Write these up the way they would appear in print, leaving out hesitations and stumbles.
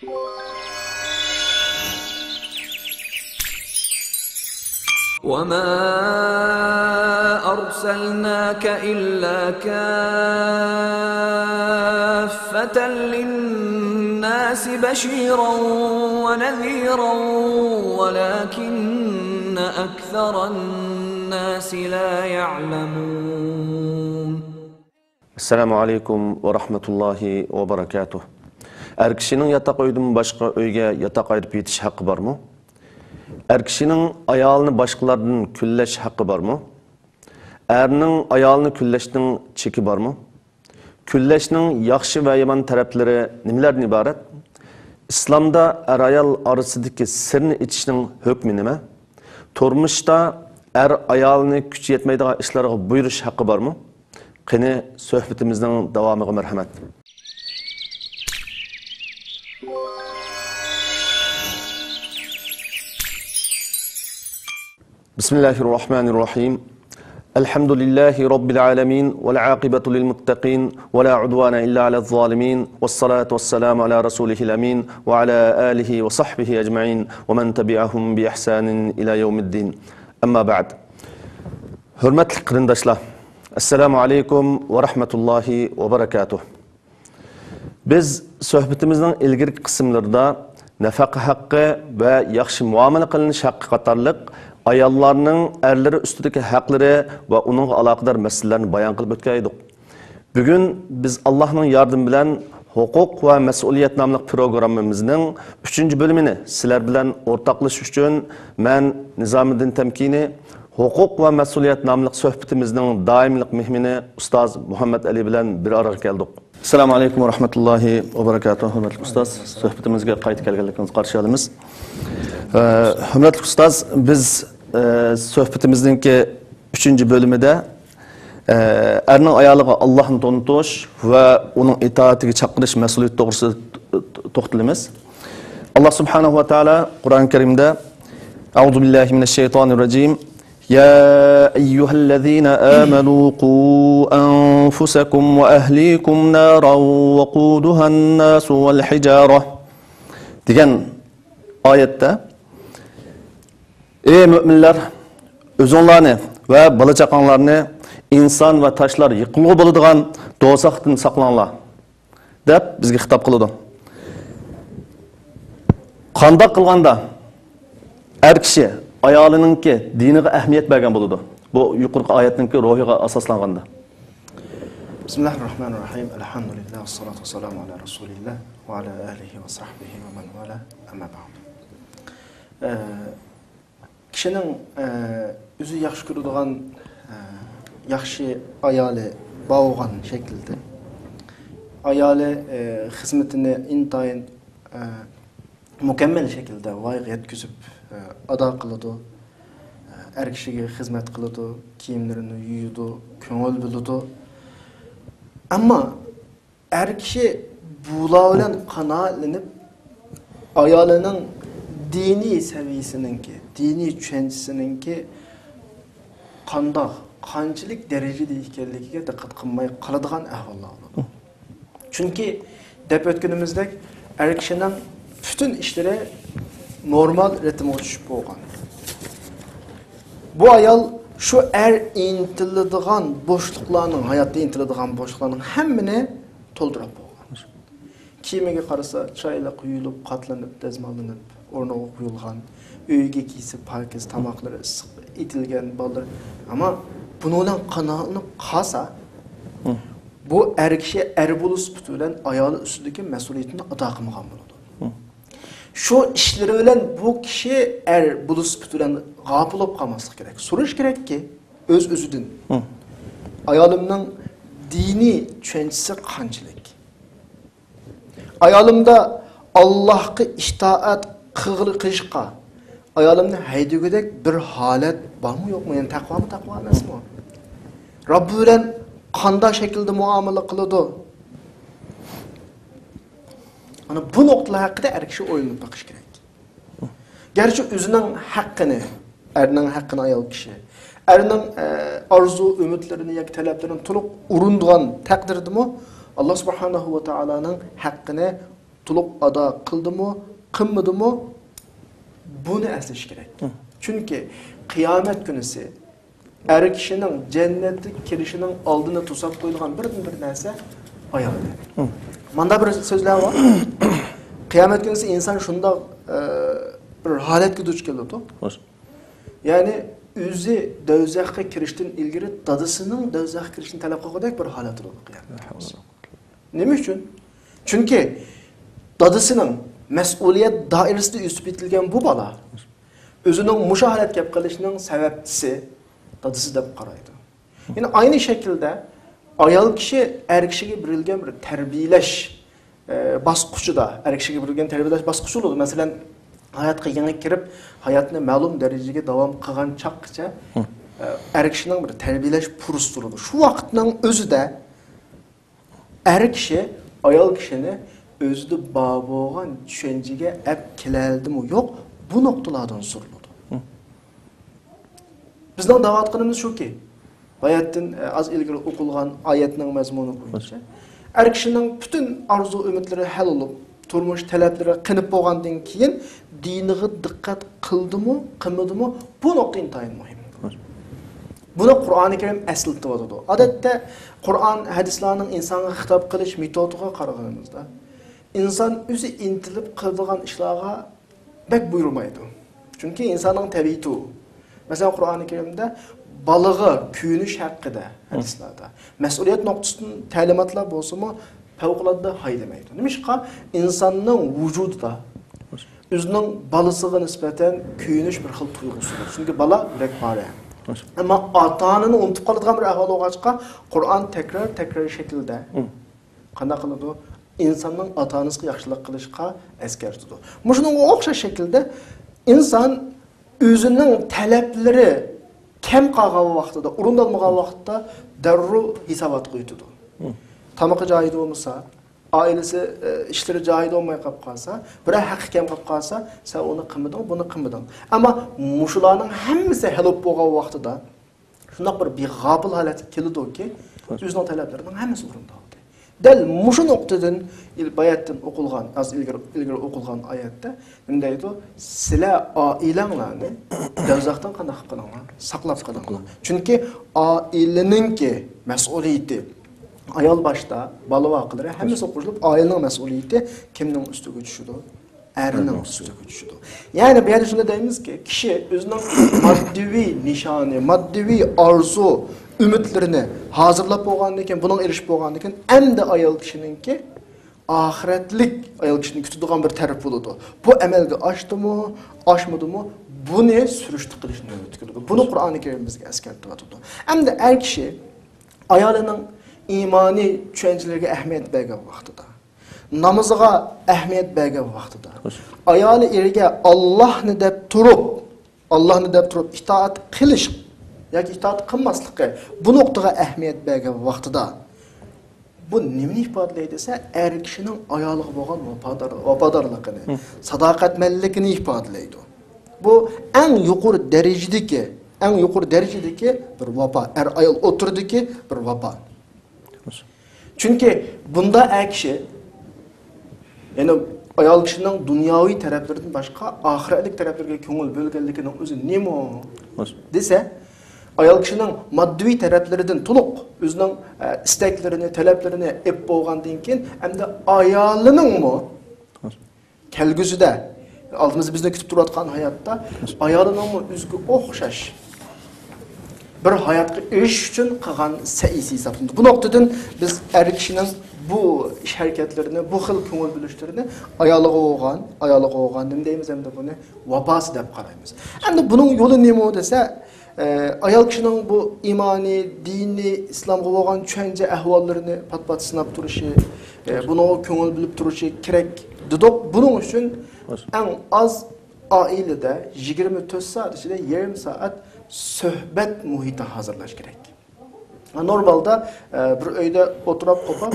وَمَا أَرْسَلْنَاكَ إِلَّا كَافَّةً لِلنَّاسِ بَشِيرًا وَنَذِيرًا وَلَكِنَّ أَكْثَرَ النَّاسِ لَا يَعْلَمُونَ. Assalamu alaikum wa rahmatullahi wa barakatuh. Er kişinin yatak öydün başka öyge yatak ayırıp yetiş hakkı var mı? Er kişinin ayalını başkalarının külleş hakkı var mı? Erinin ayalını külleşnin çeki var mı? Külleşnin yaxşı ve yaman tarafları nimelerden ibaret? İslam'da er ayal arasındaki sirni içişnin hükmü nime? Turmuşta er ayalını küçü yetmeydiği işlere buyuruş hakkı var mı? Qini söhbetimizden davamıga merhamet. Bismillahirrahmanirrahim. Elhamdülillahi Rabbil alemin. Vel aqibatu lil muttaqin. Ve la udvana illa alel zalimin. Vessalatu vesselamu ala rasulihil amin. Ve ala alihi ve sahbihi ecma'in. Ve men tabi'ahum bi ihsanin ila yevmiddin. Amma ba'd. Hürmetli qarindoshlar. Assalamu alaikum wa rahmatullahi wa barakatuh. Biz sohbetimizning ilgirki qismlarida nafaqa haqqi va yaxshi muomala qilinish haqqi qatorliq ayollarning erlari ustidagi haqlari va uning aloqador masalalarni bayon qilib o'tgan edik. Bugun biz Allohning yordami bilan huquq va mas'uliyat nomli programmamizning 3-bo'limini sizlar bilan o'rtoqlashish uchun men Nizomiddin Tamkini Huquq va mas'uliyat nomli suhbatimizning doimlik mehmoni ustoz Muhammad Ali bilan bir araya keldik. Assalomu alaykum va rahmatullohi va barakatuh. Hurmatli ustoz, suhbatimizga qaytib kelganligingizni qarshi olamiz. Hurmatli ustoz, biz suhbatimizningki 3-bo'limida erning ayoliga Allohni tanitish va uning itoatiga chaqirish mas'uliyati to'g'risida to'xtalamiz. Alloh subhanahu va taolo Qur'oni Karimda A'udhu billahi minash shaytonir rajim. يا أيها الذين آمنوا قوا أنفسكم وأهليكم نارا وقودها الناس والحجارة degan oyatda ey müminler o'zinglarni va bola chaqanglarni inson va toshlar yiqilg'i bo'ladigan do'zaxdan saqlanglar deb bizga xitob qiladi. Qanday qilganda er kishi ayolininki diniga ahamiyat bergan bo'ladi. Bu yuqorqi oyatninki ruhiga asoslanganda. Bismillahirrahmanirrahim. Elhamdülillah. Wassalatu wassalamu ala Rasulillah wa ala alihi wa sahbihi wa man wala. Amma ba'd. Kishining o'zi yaxshi ko'radigan yaxshi ayoli bo'lgan shaklda ayoli xizmatini intayin mukammal shaklda voyaga yetkazib ado qiladi, er kishiga xizmat qiladi, kiyimlarini yuyadi, ko'ngil biladi. Ammo er kishi bular bilan qanoatlanib ayolining diniy saviyasiningki, diniy tushunchasininki qanchalik darajada ekanligiga diqqat qilmay qoladigan ahvollar bo'ladi. Chunki deb o'tganimizdek er kishining bütün ishlari normal ritmga tushib bo'lgan. Bu ayol shu intiladigan bo'shliqlarning, hayotda intiladigan bo'shliqlarning hammini to'ldirib bo'lgan. Kiyimiga qarasa, choylar quyilib, qatlanib, dazmollanib, o'rniga qo'yilgan, uyga kiysib, pokiz tomoqlari issiq etilgan bo'ldi. Ammo buni bilan qanoatlanib qolsa, bu kishi bo'lish bilan ayoli ustidagi mas'uliyatni ado qilmagan bo'ladi. Şu işleri bilen bu kişi buluş bilen gafil olup kalmaslık gerek. Soruş gerek ki özüdün. Ayalımның dini düşüncesi qanchalik. Ayalımda Allah'a itaat qilishqa ayalımni haydagudek bir holat bormi yo'qmi? Yani taqvo emasmi? Robbi bilan qanday shaklda muomala qiladi? Ana bu noktalar hakkında kishi o'ylanib baqish kerak. Gerçi o'zining haqqini, erning haqqini ayol kishi, erning arzu, umidlarini yoki talablarini to'liq urundigan taqdirdimi, Alloh subhanahu va taolaning haqqini to'liq ado qildimi, qilmadimi, buni eslash kerak. Chunki qiyomat kunisi er kishining jannatga kirishining oldini to'sab qo'yilgan bir narsa ayoldir. Manda bir so'zlar bor. Qiyomat kunisi inson shundoq bir holatga duch keladi. Ya'ni o'zi do'zaxga kirishdan ilgari dadasining do'zaxga kirishini talab qilgandek bir holat bo'ladi qiyomat. Nima uchun? Chunki dadasining mas'uliyat doirasida o'sib yetilgan bu bola o'zining musha holatga kelib qolishining sababchisi dadasi deb qaraydi. Ya'ni aynı şekilde ayol kishi er kishiga berilgan bir tarbiyalash bosqichida, er kishiga berilgan tarbiyalash bosqichi bo'ladi. Masalan, hayotga yangi kirib, hayotni ma'lum darajaga davom qilgan chaqgacha er kishining bir tarbiyalash fursati bo'ladi. Shu vaqtning o'zida er kishi ayol kishini o'zida bor bo'lgan tushunchaga olib keladimi yo'q, bu nuqtalardan so'riladi. Bizning da'vat qilimiz shuki, bayatdan az ilgari o'qilgan oyatning mazmuni bo'yicha er kishining butun arzu umidlari hal bo'lib, turmush talablari qinib bo'lgandan keyin diniga diqqat qildimi, qilmadimi, bu nuqta intayin muhim. Buni Qur'oni Karim aslatib o'tadi. Odatda Qur'on hadislarning insonga xitob qilish metodiga qaraganimizda inson o'zi intilib qiladigan ishlarga bek buyurmaydi. Chunki insonning tabiati. Masalan, Qur'oni Karimda balığı kuyunish haqida hadislarda mas'uliyat nuqtasidan ta'limotlar bo'lsa-mu, favqulodda haydamaydi. Nimishqa insonning vujudida o'zining balasiga nisbatan kuyunish bir xil tuyg'usi bor. Chunki bala yurak bor. Ammo ota-onani unutib qoladigan bir ahvol bo'lg'achqa, Qur'on takrar shaklda qanday qiladi? İnsanın ota-onasiga yaxshilik qilishga eskartadi. Shunga o'xshash shaklda inson o'zining talablari kam qolgan vaqtida, o'rindalmagan vaqtda darrov hisobot qo'yadi. Tamoqi joyida bo'lmasa, oilasi ishlari joyida bo'lmay qolib qolsa, bir haqqi kam qolib qolsa, sen uni qilmading, buni qilmading. Ammo mushularning hammasi halol bo'lgan vaqtida shunday bir beg'ofil holatga keladi-ki, o'zining talablarining hammasi o'rinda. Dal mushu nuqtadan bayatdan o'qilgan, az ilgari o'qilgan oyatda nima deydi? Sizlar oilanglarni do'zaxdan qanday qilib qolinglar, saqlab qolinglar. Chunki oilaningki mas'uliyati ayol boshda bola vaqilari hammasi qo'shilib oilaning mas'uliyati kimning ustiga tushadi? Erining ustiga tushadi. Ya'ni bu yerda shunda deymizki, kishi o'zining moddiy nishoni, moddiy orzu umidlarini hazırlab bo'lgandan keyin, buning erishib bo'lgandan keyin, endi ayol kishininki oxiratlik ayol kishini kutadigan bir taraf bo'ladi. Bu amalga oshdimi, oshmadimi, buni surishti qilishni o'tkazadi. Buni Qur'oni Karim bizga eskartib o'tadi. Endi er kishi ayolining iymoniy tushunchalariga ahamiyat bergan vaqtida, namoziga ahamiyat bergan vaqtida, ayoli eriga Allohni deb turib itoat qilish yoki itoat qilmasligi bu nuqtaga ahamiyat bergan vaqtida bu nimani ifodalaydi desa, er kishining ayoliga bo'lgan vafodorligini, sadoqatmanligini ifodalaydi. Bu eng yuqori darajadagi bir vafo, er ayol o'tirdiki bir vafo. Chunki bunda er kishi, ya'ni ayol kishining dunyoviy taraflaridan boshqa oxiratlik taraflarga ko'ngil bo'lganligining o'zi nima desa, ayol kishining moddiy taraflaridan to'liq o'zining istaklarini, talablarini ep bo'lgandan keyin hamda ayoliningmi kelgusida oldimizda bizni kutib turayotgan hayotda ayoliningmi o'ziga o'xshash bir hayotga erishish uchun qilgan sa'isi hisoblanadi. Bu nuqtadan biz er kishining bu ish harakatlarini, bu xil ko'ngil bo'lishlarini ayoliga bo'lgan nima deymiz, hamda buni vabosi deb qaraymiz. Endi buning yo'li nima desa, ayol kishining bu iymoniy, diniy, islomga bo'lgan tushuncha ahvollarini pat-pat sinab turishi, buni ko'ngil bilib turishi kerak dedik. Buning uchun eng az oilada 24 soat ichida yarım soat suhbat muhiti hazırlash kerak. Normalda bir uyda o'tirib qolib,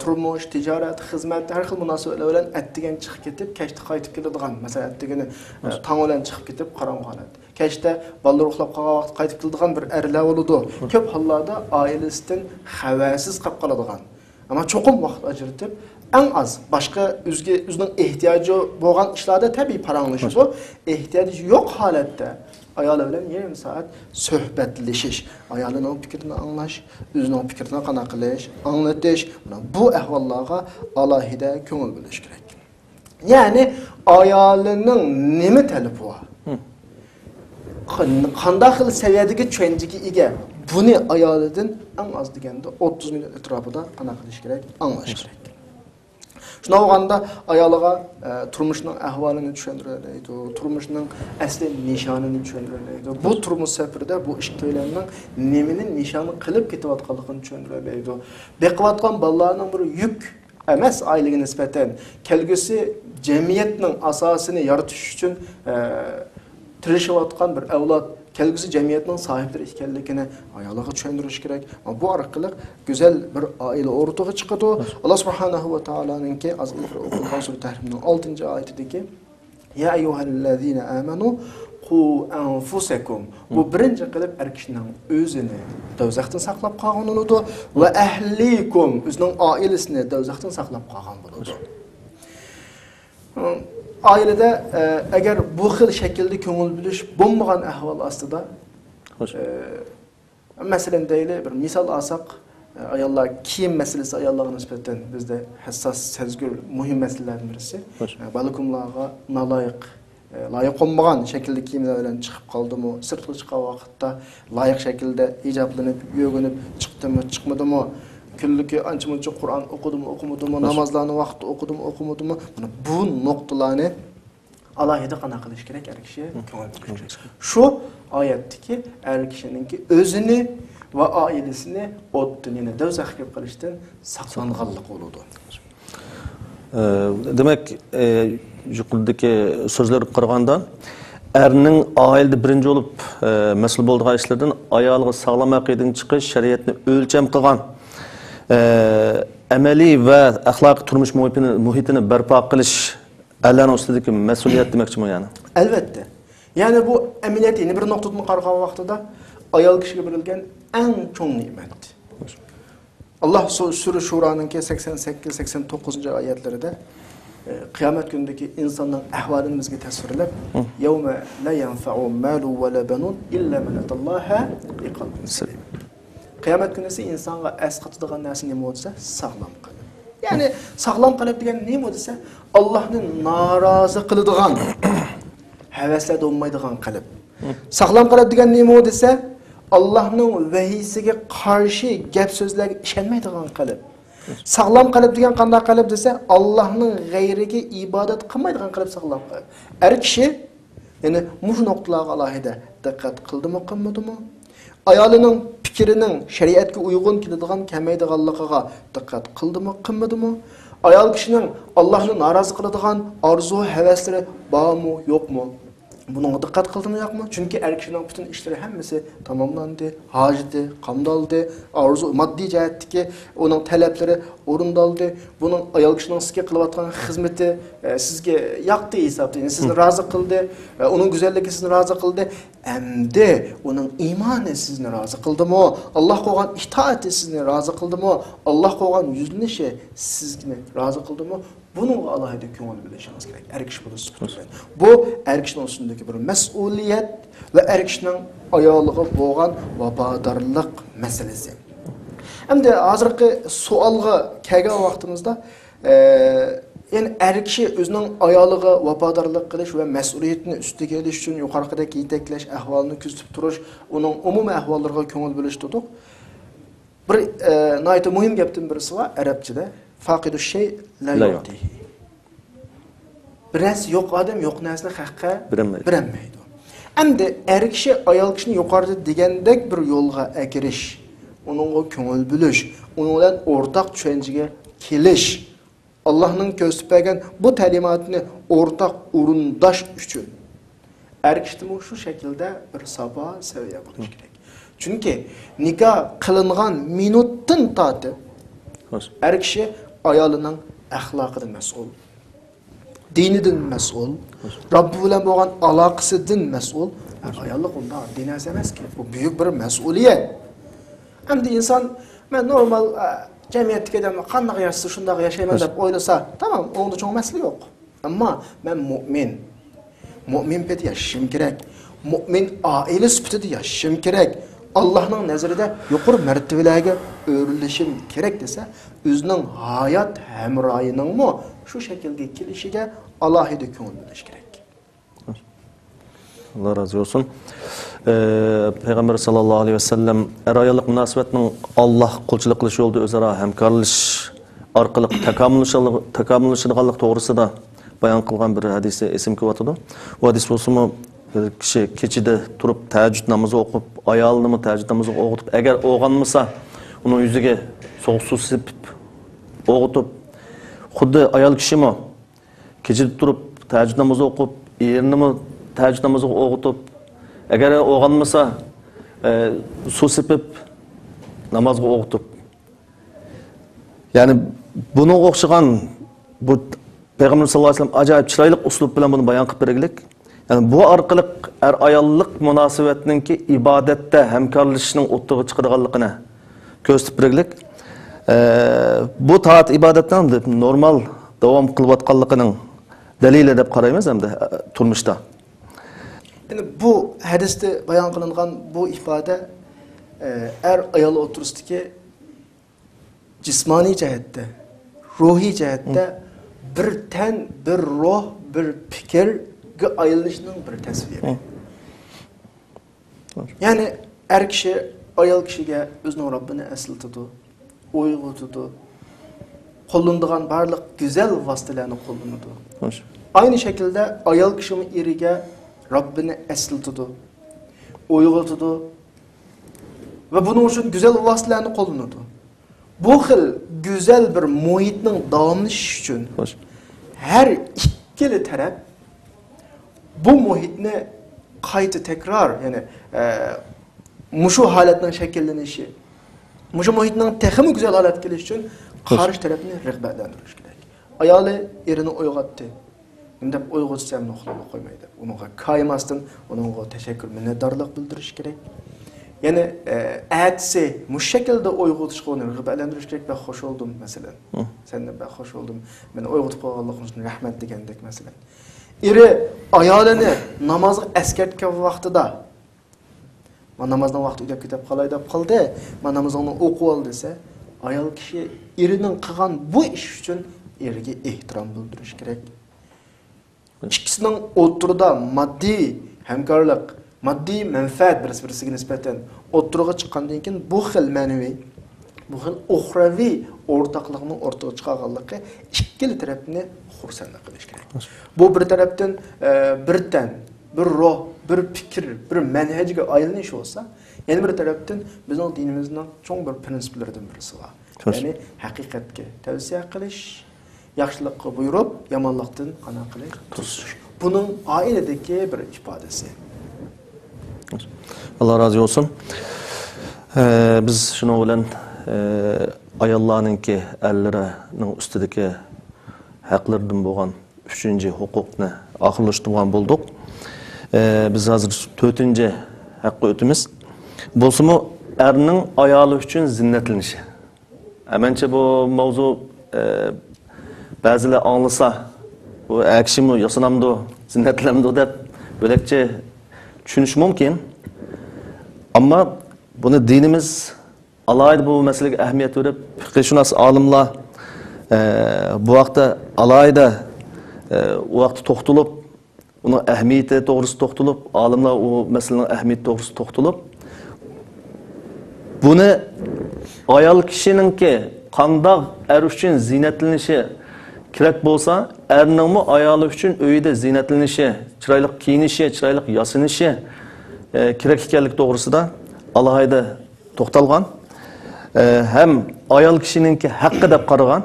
turmush, tijorat, xizmat, har xil munosabatlar bilan attigan chiqib ketib, kechda qaytib keladigan, masalan, attigini tong bilan chiqib ketib qarang holat. Kechda bolalar uxlab qolgan vaqt qaytib keladigan bir erlar bo'ladi. Ko'p hollarda oilasidan xabarsiz qolib qoladigan. Ammo cho'qim vaqt ajratib, Ən az başqa özünün ehtiyacı bo'lgan ishlarda tabii paranglashib bu. Ehtiyacı yo'q holatda ayol bilan yarım saat suhbatlashish, ayolining fikrini anglash, o'zining fikrini qanaqa qilish, anglatish, bu ahvollarga alohida ko'ngil bo'lish kerak. Ya'ni ayolining nima talabi bor? Qanday xil saviyadagi tushunchaga ega? Buni ayolidan eng az deganda 30 minut atrofida qanaqa qilish kerak, anglash kerak. Şuna olganda ayoliga turmushning ahvolini tushuntiradi, turmushning asli nishonini tushuntiradi. Bu turmush safarida bu ikkilanning nimani nishoni qilib ketayotganligini tushuntiradi. Beqiyotgan bolalarning bir yuk emas aileге nisbatan kelgusi jamiyatning asosini yaratish uchun tirishayotgan bir avlod kelgusi jamiyatning sahipleri ekanligini ayoliga tushuntirish kerak. Bu orqali go'zal bir oila o'rtaga chiqadi. Alloh subhanahu va taoloninki azizlar o'qilgan sura Tahrimning 6-oyatidagi ya ayyuhallazina amanu qu anfusakum. Bu birinchi qilib erkishning o'zini do'zaxdan saqlab qolgan bo'ladi va ahlikum o'zining oilasini do'zaxdan saqlab qolgan bo'ladi. Ailede eğer bu xil şekilde ko'ngil bilish bo'lmagan ahvol ostida masalan deyli bir misol olsak ayollar kiyim meselesi ayollarga nisbatan bizde hassas sezgir muhim meselelerden birisi. Balkonlarga layık olmagan şekilde kiyimler bilan chiqib qoldimi, sirtga chiqqan vaqtda layık şekilde hijoblanib, yo'ginib chiqdimi, chiqmadimi? Küllükü anca-munca Kur'an okudum, okumadım, namazlarını vaqtida okudum, okumadım. Bu noktalarını alohida qana qilish kerak, er kishiga ko'ngil bo'lish kerak. Shu oyatdagi er kishininki o'zini va oilasini o'tdan, ya'ni do'zaxga qilishdan saqlanganlik bo'ladi. Demek, yuqoridagi so'zlarga qaraganda erning oilada birinchi bo'lib mas'ul bo'lgan ishlardan ayoliga sog'lom aqidadan chiqish, shariatni o'lcham qilgan amaliy va axloqiy turmush muhitini barpo qilish Allah'ın ustidagi mas'uliyat demoqchiman yani. Albatta. Yani bu amaliyat yeni bir noktadan qarag'an vaqtida ayol kishiga berilgan eng cho'ng ne'mat. Allah Sura Shura'nın 88-89-oyatlarida qiyomat kunidagi insonning ahvolini bizga tasvirlab, "Yawma la yanfa'u malu wa la banun illa man atallaha biqalbin salim." Qiyomat kunida insonga asqatadigan narsa nima bo'lsa, sog'lom qalb. Yani sağlam qalb degan nima desa, Allohning norozi qiladigan, havaslar olmaydigan qalb. Sağlam qalb degan nima desa, Allohning vahiysiga qarshi gap so'zlarga ishonmaydigan qalb. Sağlam qalb degan qanday qalb desa, Allohning g'ayriga ibodat qilmaydigan qalb sağlam qalb. Er kishi, ya'ni mush nuqtalarga alohida diqqat qildimi, qilmadimi? Ayolining fikrining shariatga uyg'un keladigan kamaydiganligiga diqqat qildimi, qilmadimi? Ayol kishining Allohni norozi qiladigan orzu, havaslari bormi, yo'qmi? Bunga diqqat qildimi, yo'qmi? Chunki er kishining butun ishlari hammasi tamomlandi, hojati qamdaldi, orzu moddiy jihatdagi uning talablari o'rindaldi. Buning ayol kishining sizga qilayotgan xizmati sizga yoqdi hisobda, sizni rozi qildi, uning go'zalligi sizni rozi qildi. Endi uning iymoni sizni rozi qildimi? Alloh qo'ygan itoati sizni rozi qildimi? Alloh qo'ygan yuzlanishi sizni rozi qildimi? Bunun alohida ko'ngil bo'lishingiz kerak. Er kishi bo'lsa. Bu er kishining ustidagi bir mas'uliyat va er kishining ayoliga bo'lgan vafodorlik masalasi. Endi hozirgi savolga kelgan vaqtimizda yani er kishi o'zining ayoliga vafodorlik qilish va mas'uliyatni ustiga olish uchun yuqoridagi yetaklash ahvolini kuzatib turish, uning umumiy ahvollariga ko'ngil bo'lish dedik. Bir nihoyatda muhim gapdan birisi bor arabchada. Faqidu shay la yu'tihi. Biras yo'q odam yo'q narsani haqqa bermaydi. Endi er kishi ayol kishini yuqorida degandek bir yo'lga akirish, uningga ko'ngil bo'lish, uning bilan o'rtaq tushunchaga kelish, Allohning ko'rsatib bergan bu ta'limotni o'rtaq o'rindash uchun er kishimi shu shaklda bir sabo saviya bo'lish kerak. Chunki nikoh qilingan minutdan tortib er kishi ayolining axloqidan mas'ul, dinidan mas'ul, Robbi bilan bo'lgan aloqasidan mas'ul. Ayollik unda dinaz emaski, bu buyuk bir mas'uliyat. Endi inson men normal Cemiyetdeki adamlar qanday yaşasa şunday yaşayman dep oylasa, tamam, onda çoğ mesele yok. Ama ben Mümin peti yaşayışım gerek. Mümin aile süpütüde yaşayışım gerek. Allah'ın nazarında yukarı mertebelerge öğrülüşüm gerek dese, özünün hayat hemrayının mı şu şekilde kelişige Allah'ı köngül bölüş gerek. Allah razı olsun. Peygamber sallallahu aleyhi ve sellem er-ayallık münasebetinin Allah kulçılık kılışı olduğu özara hemkarlış arkalık takamülüşünü doğrusu da bayan kılgan bir hadisi esim kıvatıdı. O hadis olsumu kişi keçide turup teheccüd namazı okup, ayalını mı teheccüd namazı okutup, eğer oğanmasa onun yüzüge soğuk su sipip, okutup, xuddi ayal kişi mi keçide turup teheccüd namazı okup, yerini mi teheccüd namazı okutup, eğer oğanmasa su sipip, namazı okutup. Yani bunu okşayan, bu Peygamber sallallahu aleyhi ve sellem acayip çıraylık uslup bilen bunu bayan kıp bergilik. Yani bu arkalık er-ayallık münasebetinin ki ibadette hemkarlışının ottuğu çıkırganlıkına gösterip bergilik. Bu taat ibadetten normal devam kılbatkanlıkının delili dep karaymiz hem de turmuşta. Yani bu hadiste bayan kılıngan bu ifade er-ayalı oturustaki cismani cihette, ruhi cihette bir ten, bir ruh, bir fikir ayrılışının bir tasviri. Yani er kişi, ayal kişiye özünün Rabbini esıltıdı, uygutudu, kolunduğun barlık güzel vasıtalarını kullanıdı. Aynı şekilde ayal kişinin irige Rabbini esıltıdı, uygutudu ve bunun için güzel vasıtalarını kullanıdı. Bu xil güzel bir muhitning davamlashi uchun her ikkili taraf bu muhitni qayta tekrar, yani mushu holatning shakllanishi, mushu muhitning texmi güzel holatga kelishi uchun qarshi tarafni rag'batlantirish kerak. Ayoli erini uyg'otdi. Unda uyg'otsam uxlab qo'ymaydi. Unga kaymasdan unga tashakkur, minnatdorlik bildirish kerak. Yani etsi bu şekilde uyg'otishga uni rag'batlantirish kerak. Ben hoş oldum mesela. Senden ben hoş oldum. Ben uyg'otib qo'yganliging uchun rahmat degandek mesela. Eri ayolini namozga eskartgan vaqtida, "Men namozdan vaqti uyda ketib qolay" deb qoldi. "Men namozimni o'qib ol" desa, ayol kishi erining qilgan bu ish uchun eriga ehtirom bildirish kerak. İkisining o'rtasida moddiy hamkorlik, moddiy manfaat birisiga nisbatan o'rtaga chiqqandan keyin bu xil ma'naviy, bu xil uxraviy o'rtoqlikning o'rtaga chiqqanligi ikkili tarafni xursand qilish kerak. Bu bir tarafdan bir tan, bir ruh, bir fikr, bir manhajga aylanish bo'lsa, yana bir tarafdan bizning dinimizning cho'ng bir prinsiplaridan birisi bor. Ya'ni haqiqatga tavsiya qilish, yaxshilikqa buyurib, yomonlikdan qana qilish, to'sish. Buning oiladagi bir ifodasi. Allah razı olsun. Biz şunu bilen ayollarınki erlerinin üstüdeki haklardan boğan 3. hukukni akıllaştırgan bulduk. Biz hazır 4. hakkı ötümüz. Bolsumu erinin ayalı üçün zinnetlenişi. Hemençe bu mavzu bazıları anlasa, bu ekşimi, yasanamdı, zinnetlendi dep böylece düşünüş mümkün. Ama bunu dinimiz alayda bu meseleye ehemmiyet verip, fiqh-şunas alimlar bu vakti alayda o vakti toxtulup, onun ehemmiyeti doğrusu toxtulup, alimlar o meselenin ehemmiyeti doğrusu toxtulup, bunu ayal kişinin ki qandaq er üçün zinetlenişi kerak bolsa, erinin mi ayalı üçün öyde zinetlenişi, çıraylık kiyinişi, çıraylık yasınışı kerak ekanligi to'g'risida alohida to'xtalgan. Hem ayol kishininki haqqi deb qaragan.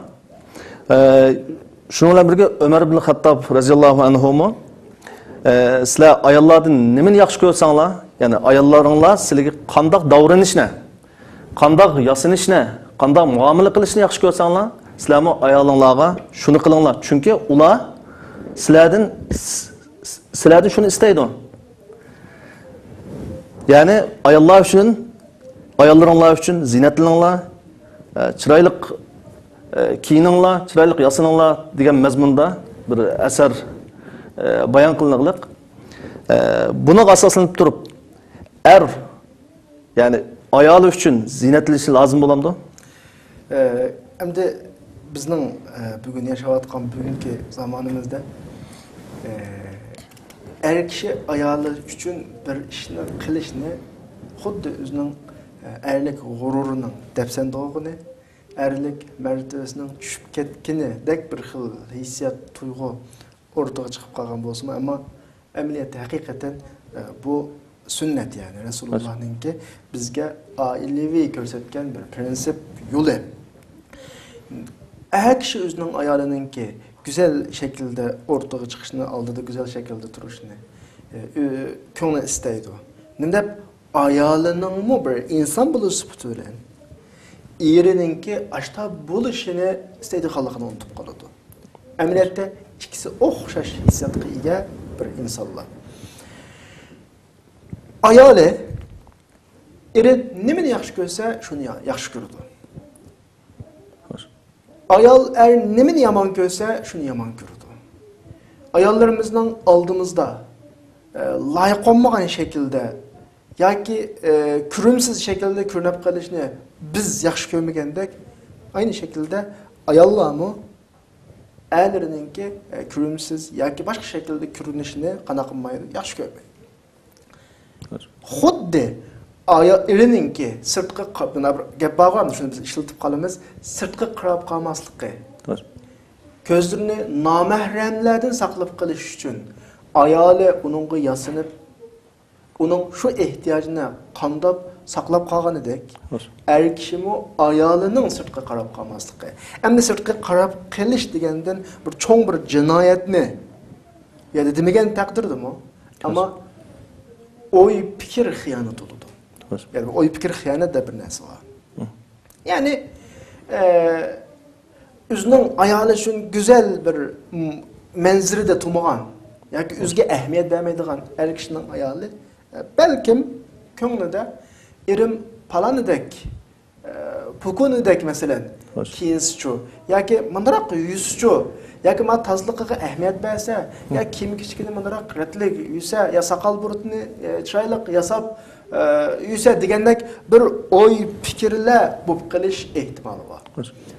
Shuni bilan birga Umar ibn Xattob roziyallohu anhu mo sizlar ayollardan nimani yaxshi ko'rsanglar, ya'ni ayollaringlar sizlarga qandoq davranishni, qandoq yasinishni, qandoq muomala qilishni yaxshi ko'rsanglar, sizlar mo ayolinglarga shuni qilinglar. Chunki ular sizlardan shuni istaydi. Yani ayollar üçün, ayollarınlar üçün zinetleninglar, chiroyli kiyininglar, chiroyli yasaninglar degan mazmunda bir asar bayon qilinadiq. Buni asoslanib turib, ya'ni ayoli uchun zinatlanishi lozim bo'lamdi? Endi bizning bugun yashayotgan bugungi zamonimizda kishi ayoli uchun bir ishni qilishni xuddi o'zining erlik g'ururining dafsandog'ini, erlik martabasining tushib ketganidek bir xil hissiyat, tuyg'u o'rtaga chiqib qolgan bo'lsa, ammo amaliyotda haqiqatan bu sünnet yani Resulullah'ınki bizge ailevi göstergen bir prensip yolu. Her kişi özünün ayarınınki güzel şekilde ortaya çıkışını aldı da güzel şekilde duruşunu konu isteydi. Nimde ayarının mı bir insan buluşu tutulen irininki aşta buluşunu isteydi halkını unutup kalıyordu. Emniyette ikisi okşaş hissiyatı iyi bir insanlar. Ayale eri nimeni yaxshi ko'rsa, shuni yaxshi ko'rdi. Ayol nimeni yomon ko'rsa, shuni yomon ko'rdi. Ayollarimizning oldimizda loyiq olmagan shaklda yoki ko'rimsiz shaklda ko'rinib qolishni biz yaxshi ko'rmagandek, aynı shaklda ayollarmi erlarininki ko'rimsiz yoki boshqa shaklda ko'rinishini qanaqamaydi yaxshi ko'rmaydi. Xuddi erininki sirtqi gap bor, shuni biz ishlatib qolamiz, sirtqi qarab qolmasligi. Ko'zlarini nomahramlardan saqlab qolish uchun ayoli uningga yasinib, uning shu ehtiyojini qondab saqlab qolganidek, er kishimi ayolining sirtqi qarab qolmasligi. Endi sirtqi qarab qilish degandan bir cho'ng bir jinoyatni ya demagan taqdirdimi? Ammo oy fikir xiyanat oldu. Yani oy fikir xiyanat da bir narsa var. Yani özünün ayoli üçün güzel bir manzirada turmagan yoki o'ziga ahamiyat bermaydigan er kishining ayoli balkim ko'nglida erim palanidek, pukunidek masalan kiyinsichu yoki mundoq yuzchu yoki ma tozliqiga ahamiyat bersa, yoki kiyim kichkina mundoq ratlik yursa, ya soqol burutni chiroyli yasab yursa degandek bir o'y fikrlar bo'lib qolish ehtimoli bor.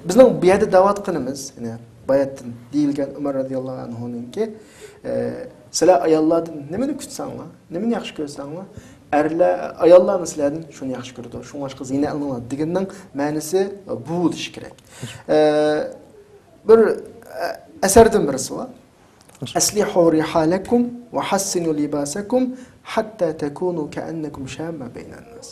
Bizning bu yerda da'vat qilamiz, ya'ni bayatdan deyilgan Umar radhiyallohu anhuninki sizlar ayollardan nimani kutsanglar, nimani yaxshi ko'rsanglar, erlar ayollar sizlardan shuni yaxshi ko'radi, shunga boshqa zina alinglar deganning ma'nosi bu bo'lishi kerak. Bir asardan birisi var. Aslihu rihalakum ve hassinu libasakum hatta takunu ka'annakum shamma beynan nas.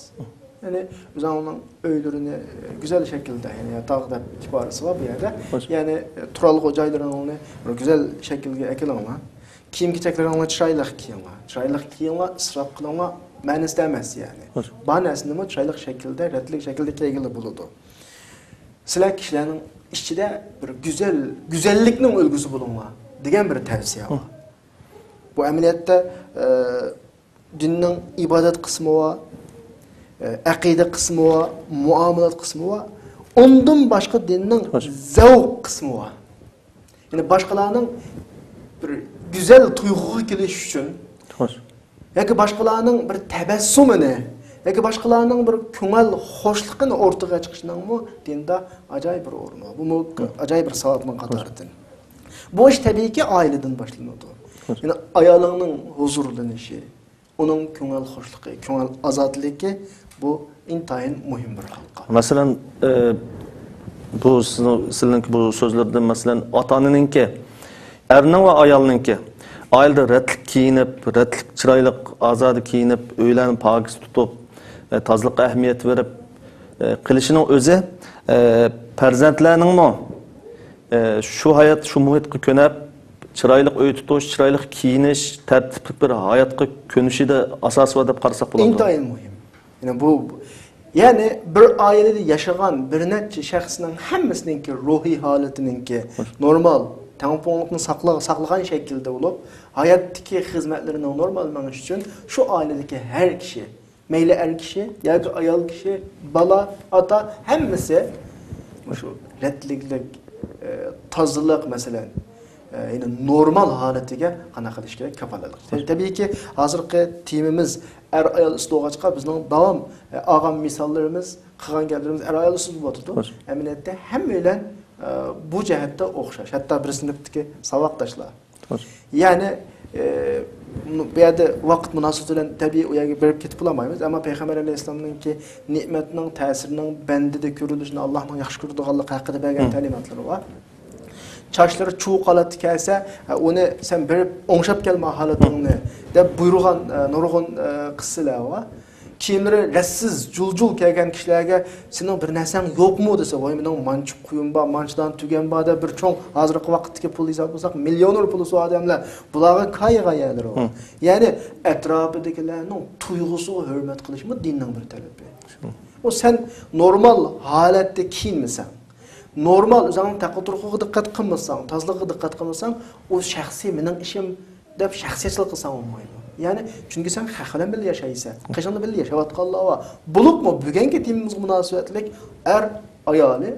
Yani o'zingizning uylarini güzel şekilde yani yatağda kibarisi var bu yerde. Yani turalgı joylarini güzel şekilde ekilinglar. Kiyim-kechaklarni chiroyli kiyinglar. Chiroyli kiyinglar, isrof qilinglar, ma'nosi emas yani. Ba'nasini chiroyli shaklda, ratlik shaklda kiyinglar bo'ladi. Sizlar kishilarning ichida bir güzellikning ulgusi bo'linglar degan bir tavsiya bor. Bu amaliyotda dinning ibodat qismi va aqida qismi va muomalat qismi va undan boshqa dinning zavq qismi va ya'ni boshqalarning bir güzel tuyg'uga kelish uchun yoki boshqalarning bir tabassumini yoki boshqalarning bir ko'ngil xo'shligini o'rtaga chiqishning dinda ajoyib bir o'rni. Bu ajoyib bir savobning qatoridan. Bu ish tabiiyki oiladan boshlanadi. Ya'ni ayolingning huzurlanishi, uning ko'ngil xo'shligi, ko'ngil ozodligi bu intayin muhim bir halqa. Masalan, bu sizning bu so'zlardan masalan ota-onaninki, erning va ayolninki oilada ratlik kiyinib, ratlik chiroyli, ozod kiyinib, uylarni pokiz tutib, tozliqqa ahamiyat berib qilishining o'zi farzandlarning shu hayot, shu muhitga ko'nab, chiroyli uy tutish, chiroyli kiyinish, tartibli bir hayotga ko'nishida asos va deb qarasak bo'ladi. Intayin muhim. Yani bir ailede yaşayan bir neçe şahsının hammasininki ruhi halatiningki normal, tamponlukni saqlagan şekilde olup, hayattaki hizmetlerini normal meniş için şu ailedeki her kişi, meyli er kişi, yoki ayol kişi, bala, ata hammasi Şu retliklik, tozalik mesela yine normal haletiga qana qilish kerak kafolatlik. Tabii ki hozirgi temamiz er ayol isto'g'achqa bizning davom olgan misollarimiz, qilgan gaplarimiz er ayol ustida bo'ladi. Amaliyotda hamma bilan bu jihatda o'xshash. Hatto bir sinfdagi saboqdoshlar. Ya'ni bu yerda vaqt munosabati bilan tabiiy u yerga berib ketib bo'lmaymiz, ammo payg'ambar alayhisolamningki ne'matning ta'sirining bandida ko'rilishini Allohning yaxshi ko'radiganligi haqida bergan ta'limotlari bor. Çaşları çoğu qalat kelsa, onu sen berib o'ngshab kelma holatingni deb buyurgan nurg'un qissalar bor. Kiyimlari rassiz, juljul kelgan kishilarga sening bir narsang yo'qmi desa, voy mening manchi quyim bor, manchidan tugan bor deb bir cho'ng hozirgi vaqtdagi pul hisob qilsak, millioner puli bor odamlar bularga qayg'ayalar bor. Ya'ni atrofidagilarning tuyg'usiga hurmat qilishmi dinning bir talabi. O sen normal holatda kiyinmasan, normal o'zingning taqdir-huquqiga diqqat qilmasang, tozaligiga diqqat qilmasang, o shaxsiy mening ishim deb shaxsiyatchilik qilsang bo'lmaydi. Yani çünkü sen haq bilan birga yashaysan, qachon birga yashayotganlar va bulukmi bugungi temamizga munosabatlik ayoli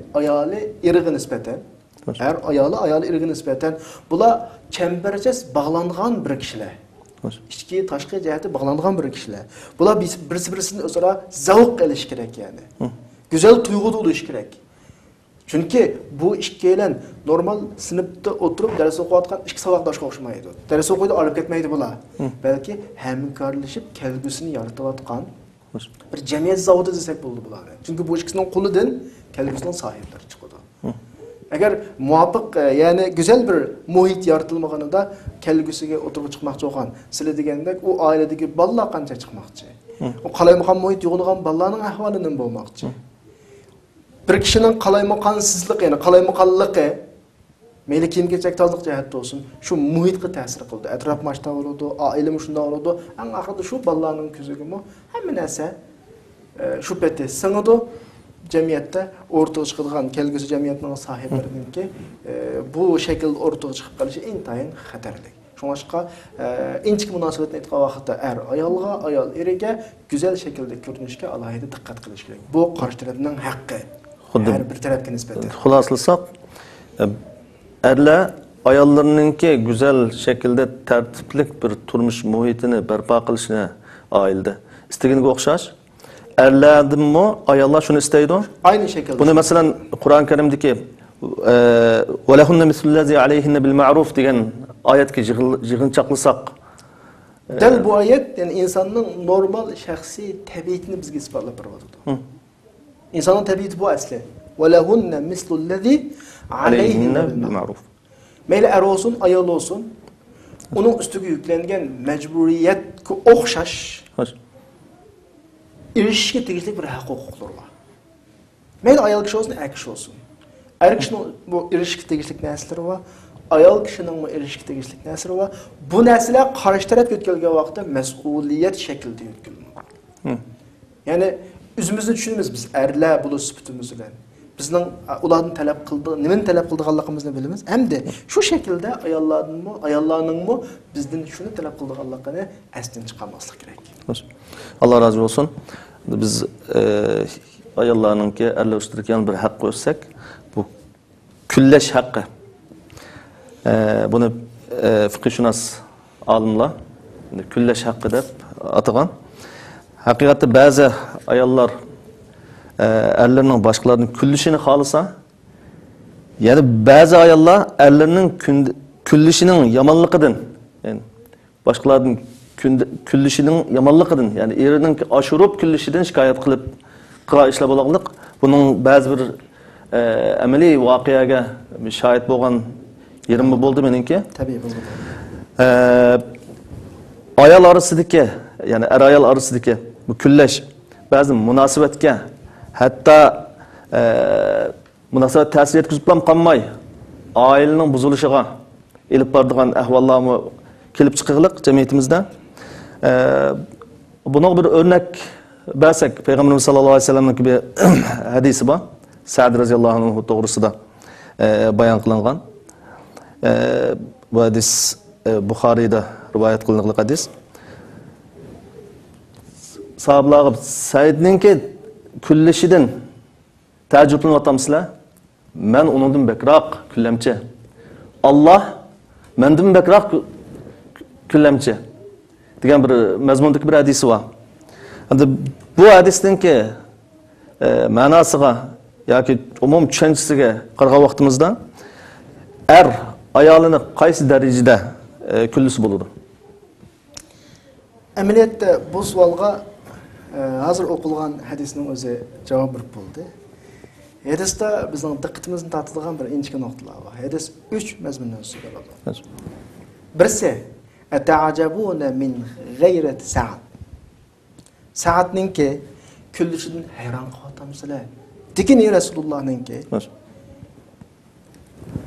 eriga nisbatan, ayoli eriga nisbatan bular chambarchas bog'langan bir kishilar. İchki tashqi jihati bog'langan bir kishilar. Bular birisi-birisini o'zaro zavq qilish kerak yani. Güzel tuyg'u bo'lish kerak. Çünkü bu ikkilan normal sinfda o'tirib dars o'qiyotgan ikki saboqdoshga o'xshamaydi. Dars o'qiydi, olib ketmaydi bular. Balki hamkorlashib kelgusini yaratayotgan bir jamiyat zavodi desak bo'ldi bular. Çünkü bu ikkisining qo'lidan kelgusining sohiblari chiqadi. Agar muvofiq, ya'ni go'zal bir muhit yaratilmaganida kelgusiga o'tirib chiqmoqchi bo'lgan, sizlar degandek u oiladagi bolalar qancha chiqmoqchi? O qalaymagan muhit yo'g'ilgan bolalarning ahvoli nima bo'lmoqchi? Bir kişinin qalaymansızlığı, yani qalaymakanlığı, meyli kiyim-kechak tozalik jihatda olsun, şu muhitga ta'sir qildi. Atrof mashta bo'ladi, oilami shunda bo'ladi. Eng oxirida shu bolalarning ko'ziga hamma narsa shu paytda singadi. Jamiyatda o'rtaga chiqadigan kelgusi jamiyatning sohiblarininki bu shaklda o'rtaga chiqib qolishi intayin xatarli. Şunlaşqa inchik munosabatni aytgan vaqtda ayolga, ayol eriga güzel şekilde ko'rinishga alohida diqqat qilish kerak. Bu qarshi tarafning haqqi. Her bir tarafga nisbatan. Xulaslasak, erlar ayollarninki güzel şekilde tertiplik bir turmush muhitini barpo qilishni oilada istaganiga o'xshash. Erlardimmi ayollar shuni istaydi? Aynı şekilde. Buni masalan Qur'on Karimdagi "Wa lahunna mislullazi alayhinna bil ma'ruf" degan oyatga yig'inchoqlasak, dal bu oyat yani insanın normal şahsi tabiatini bizga isbotlab beradi. İnsanın tabiati bu asli. "Wa lahunna mislullazi alayhinna bil ma'ruf." Meyli er olsun, ayol olsun, onun üstüge yüklengen mecburiyetke o'xshash erishishga tegishli bir haq-huquqlar var. Meyli ayol kishi olsun, er kishi olsun. Er kishinin bu erishishga tegishli narsalari var. Ayol kishining bu erishishga tegishli narsalari var. Bu narsalar qarshi tarafga o'tkazilgan vaqtda mas'uliyat shaklida o'tkaziladi. Yani o'zimizni tushunamiz biz erlar bu sifatimiz bilan. Bizning ulardan talab qildi, nimani talab qildiganligimizni bilamiz. Hamda shu shaklda ayollarning bizdan shuni talab qildiganligini asdan chiqarmaslik kerak. Allah razı olsun. Biz ayollarninki erlar ustirgan bir haq qo'ysak, bu kullash haqqi. Buni fiqhshunos olimlar kullash haqqi deb atagan. Haqiqatda ba'zi ayollar erlerning boshqalarning kullishini xohlasa, ya'ni ba'zi ayollar erlerning kullishining yomonligidan, ya'ni boshqalarning kullishining yomonligidan, ya'ni erining oshirib kullishidan shikoyat qilib qilgan ishlar bo'lganlik, buning ba'zi bir amaliy voqeaga shohid bo'lgan yerim bo'ldi meningki. Tabii bo'ldi. Ayol orasidagi, ya'ni er ayol orasidagi bu kullash ba'zi munosabatga hatto munosabat ta'sir etkazib ham qolmay, oilaning buzilishiga elib boradigan ahvollarni kelib chiqig'liq jamiyatimizda. Buni bir o'rnak bersak, Payg'ambarimiz sollallohu alayhi vasallamning bir hadisi bor. Sa'd roziyallohu anhu to'g'risida bayon qilingan. Bu hadis Buxoriyda rivoyat qilingan hadis. Sahabalar Saidninki kullishidan ta'jublanib o'tamsizlar. men onundan bekroq kullamchi. Allah mendan bekroq kullamchi degan bir mazmundagi bir hadis var. Endi bu hadisninki ma'nosiga yoki umum tushunchasiga qaragan vaqtimizda ayolini qaysi darajada kullisi bo'ladi? Amaliyotda bu savolga hozir o'qilgan hadisning o'zi javob berib bo'ldi. Hadisda bizning diqqatimizni tortadigan bir inchki nuqtalar bor. Hadis 3 mazmundan so'raladi. Birisi ata'ajabuna min g'ayrati sa'at. Sa'atninki kullishidan hayron qolamsizlar. Degini Rasulullohninki.